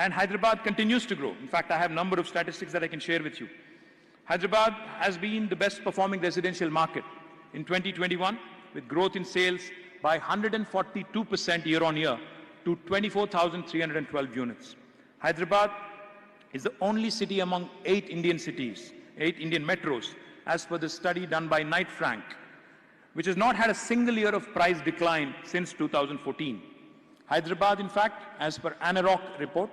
And Hyderabad continues to grow. In fact, I have a number of statistics that I can share with you. Hyderabad has been the best performing residential market in 2021 with growth in sales by 142% year on year to 24,312 units. Hyderabad is the only city among 8 Indian cities, 8 Indian metros, as per the study done by Knight Frank, which has not had a single year of price decline since 2014. Hyderabad, in fact, as per ANAROC report,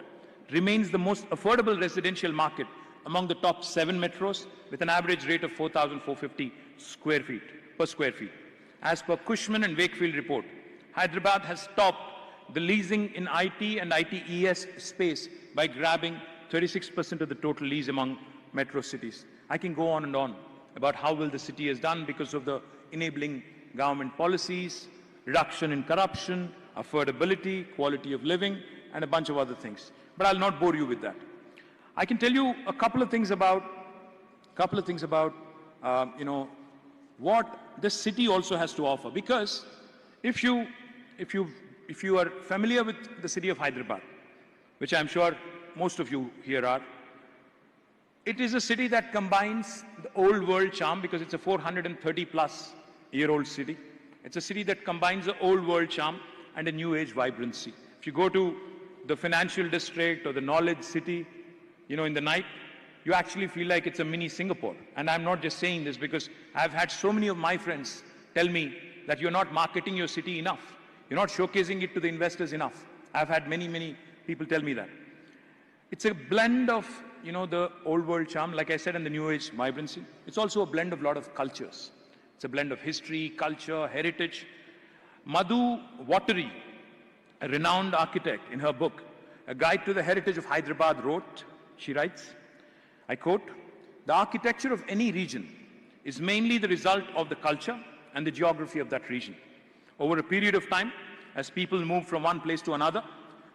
remains the most affordable residential market among the top 7 metros with an average rate of 4,450 per square feet. As per Cushman and Wakefield report, Hyderabad has topped the leasing in IT and ITES space by grabbing 36% of the total lease among metro cities. I can go on and on about how well the city has done because of the enabling government policies, reduction in corruption, affordability, quality of living, and a bunch of other things. But I'll not bore you with that. I can tell you a couple of things about what this city also has to offer. Because if you are familiar with the city of Hyderabad, which I'm sure most of you here are, it is a city that combines the old world charm because it's a 430 plus year old city. It's a city that combines the old world charm and a new age vibrancy. If you go to the financial district or the knowledge city, in the night, you actually feel like it's a mini Singapore. And I'm not just saying this because I've had so many of my friends tell me that you're not marketing your city enough. You're not showcasing it to the investors enough. I've had many people tell me that. It's a blend of, the old world charm, like I said, and the new age vibrancy. It's also a blend of a lot of cultures. It's a blend of history, culture, heritage. Madhu Watery, a renowned architect, in her book, A Guide to the Heritage of Hyderabad, wrote, she writes, I quote, "The architecture of any region is mainly the result of the culture and the geography of that region. Over a period of time, as people move from one place to another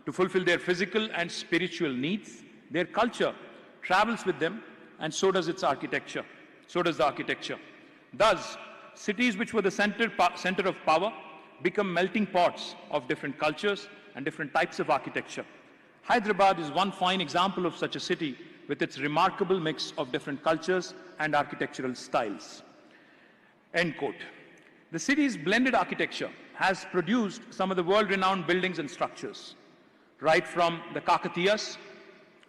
to fulfill their physical and spiritual needs, their culture travels with them, and so does its architecture. So does the architecture. Thus, cities which were the center of power become melting pots of different cultures and different types of architecture. Hyderabad is one fine example of such a city with its remarkable mix of different cultures and architectural styles." End quote. The city's blended architecture has produced some of the world-renowned buildings and structures, right from the Kakatiyas,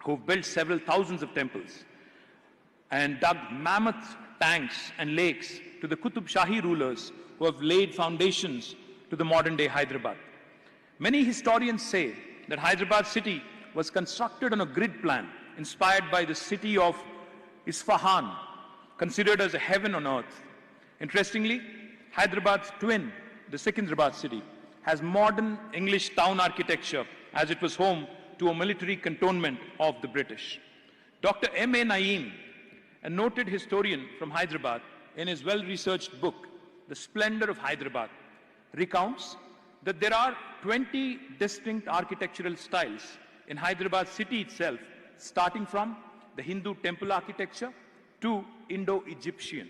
who've built several thousands of temples and dug mammoth tanks and lakes, to the Qutub Shahi rulers who have laid foundations to the modern-day Hyderabad. Many historians say that Hyderabad city was constructed on a grid plan inspired by the city of Isfahan, considered as a heaven on earth. Interestingly, Hyderabad's twin, the Secunderabad city, has modern English town architecture as it was home to a military cantonment of the British. Dr. M.A. Naeem, a noted historian from Hyderabad, in his well-researched book, The Splendor of Hyderabad, recounts that there are 20 distinct architectural styles in Hyderabad city itself, starting from the Hindu temple architecture to Indo-Egyptian.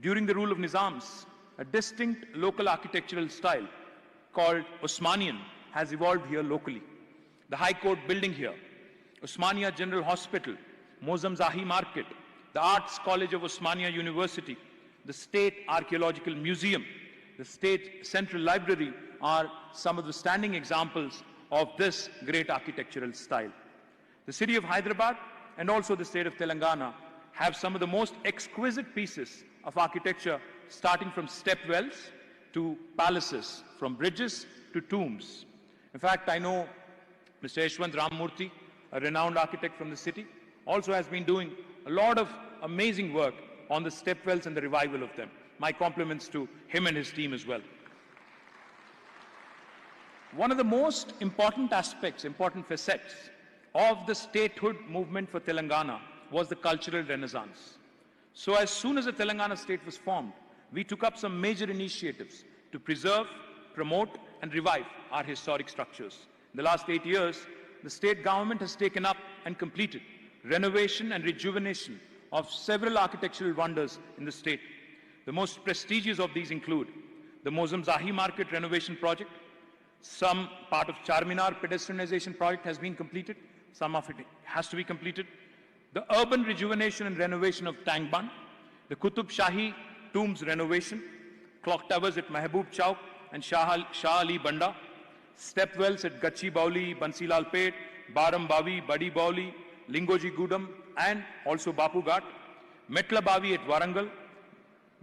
During the rule of Nizams, a distinct local architectural style called Osmanian has evolved here locally. The High Court building here, Osmania General Hospital, Mozam Zahi Market, the Arts College of Osmania University, the State Archaeological Museum, the State Central Library are some of the standing examples of this great architectural style. The city of Hyderabad and also the state of Telangana have some of the most exquisite pieces of architecture, starting from stepwells to palaces, from bridges to tombs. In fact, I know Mr. Yashwant Ramamurthy, a renowned architect from the city, also has been doing a lot of amazing work on the stepwells and the revival of them. My compliments to him and his team as well. One of the most important aspects, important facets of the statehood movement for Telangana was the cultural renaissance. So as soon as the Telangana state was formed, we took up some major initiatives to preserve, promote, and revive our historic structures. In the last 8 years, the state government has taken up and completed renovation and rejuvenation of several architectural wonders in the state. The most prestigious of these include the Mozam Zahi Market renovation project. Some part of Charminar pedestrianization project has been completed. Some of it has to be completed. The urban rejuvenation and renovation of Tank Bund, the Qutub Shahi tombs renovation, clock towers at Mehboob Chowk and Shah Ali Banda, step wells at Gachi Bauli, Bansilal Pet, Baram Bavi, Badi Bauli, Lingoji Gudam, and also Bapu Ghat, Metla Bavi at Warangal,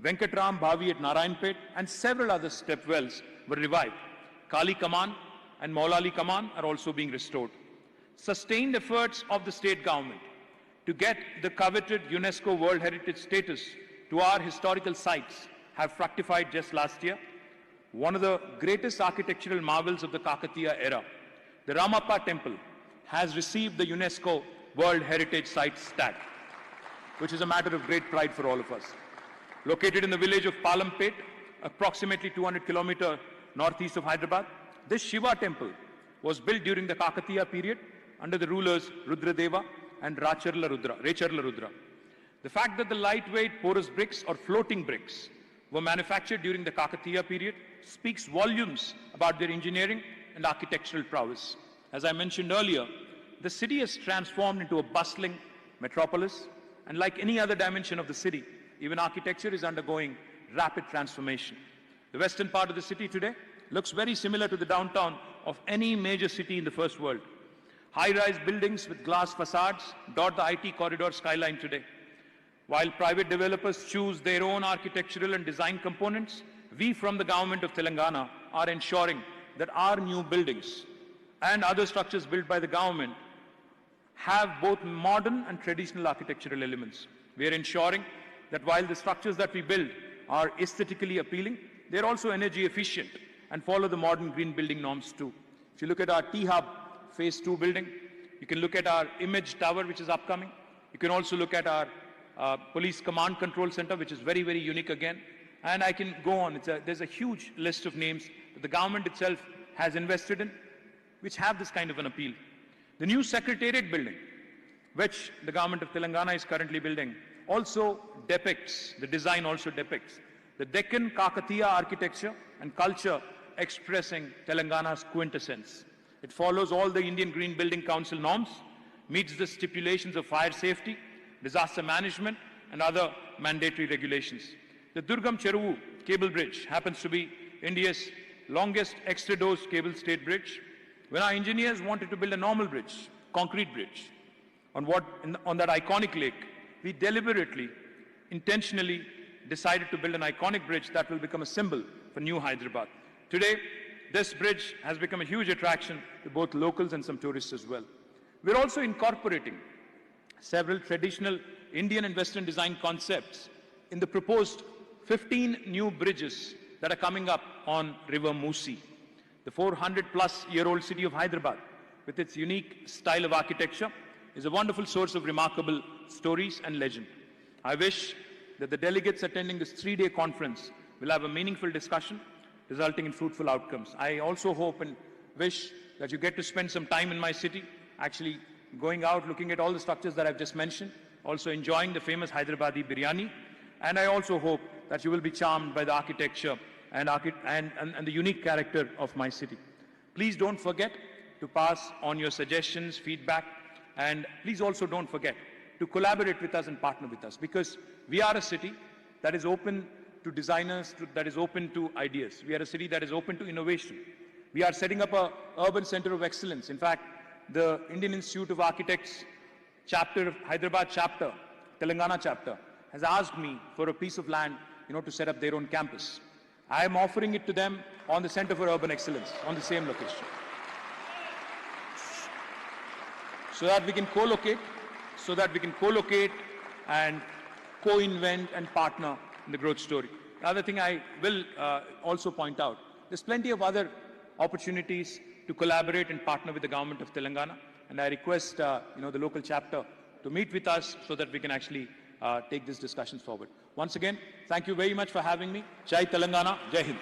Venkatram Bhavi at Narayanpet, and several other step wells were revived. Kali Kaman and Maulali Kaman are also being restored. Sustained efforts of the state government to get the coveted UNESCO World Heritage status to our historical sites have fructified just last year. One of the greatest architectural marvels of the Kakatiya era, the Ramappa Temple, has received the UNESCO World Heritage Sites tag, which is a matter of great pride for all of us. Located in the village of Palampet, approximately 200 kilometers northeast of Hyderabad, this Shiva temple was built during the Kakatiya period under the rulers Rudradeva and Racharla Rudra. The fact that the lightweight porous bricks or floating bricks were manufactured during the Kakatiya period speaks volumes about their engineering and architectural prowess. As I mentioned earlier, the city has transformed into a bustling metropolis, and like any other dimension of the city, even architecture is undergoing rapid transformation. The western part of the city today looks very similar to the downtown of any major city in the first world. High-rise buildings with glass facades dot the IT corridor skyline today. While private developers choose their own architectural and design components, we from the government of Telangana are ensuring that our new buildings and other structures built by the government have both modern and traditional architectural elements. We are ensuring that while the structures that we build are aesthetically appealing, they are also energy efficient and follow the modern green building norms too. If you look at our T-Hub Phase 2 building, you can look at our image tower, which is upcoming. You can also look at our police command control center, which is very, very unique again. And I can go on. There's a huge list of names that the government itself has invested in, which have this kind of an appeal. The new Secretariat building, which the government of Telangana is currently building, also depicts, the design also depicts the Deccan Kakatiya architecture and culture expressing Telangana's quintessence. It follows all the Indian Green Building Council norms, meets the stipulations of fire safety, disaster management, and other mandatory regulations. The Durgam Cheruvu cable bridge happens to be India's longest extra-dose cable stayed bridge. When our engineers wanted to build a normal bridge, concrete bridge, on that iconic lake, we deliberately, intentionally decided to build an iconic bridge that will become a symbol for New Hyderabad. Today, this bridge has become a huge attraction to both locals and some tourists as well. We're also incorporating several traditional Indian and Western design concepts in the proposed 15 new bridges that are coming up on River Musi. The 400-plus-year-old city of Hyderabad, with its unique style of architecture, is a wonderful source of remarkable stories and legend. I wish that the delegates attending this 3-day conference will have a meaningful discussion resulting in fruitful outcomes. I also hope and wish that you get to spend some time in my city, actually going out, looking at all the structures that I've just mentioned, also enjoying the famous Hyderabadi biryani, and I also hope that you will be charmed by the architecture and the unique character of my city. Please don't forget to pass on your suggestions, feedback, and please also don't forget to collaborate with us and partner with us, because we are a city that is open to designers, that is open to ideas. We are a city that is open to innovation. We are setting up an urban center of excellence. In fact, the Indian Institute of Architects chapter, Hyderabad chapter, Telangana chapter, has asked me for a piece of land, to set up their own campus. I am offering it to them on the Center for Urban Excellence, on the same location. So that we can co-locate and co-invent and partner in the growth story. The other thing I will also point out, there's plenty of other opportunities to collaborate and partner with the government of Telangana, and I request the local chapter to meet with us so that we can actually take these discussions forward. Once again, thank you very much for having me. Jai Telangana, Jai Hind.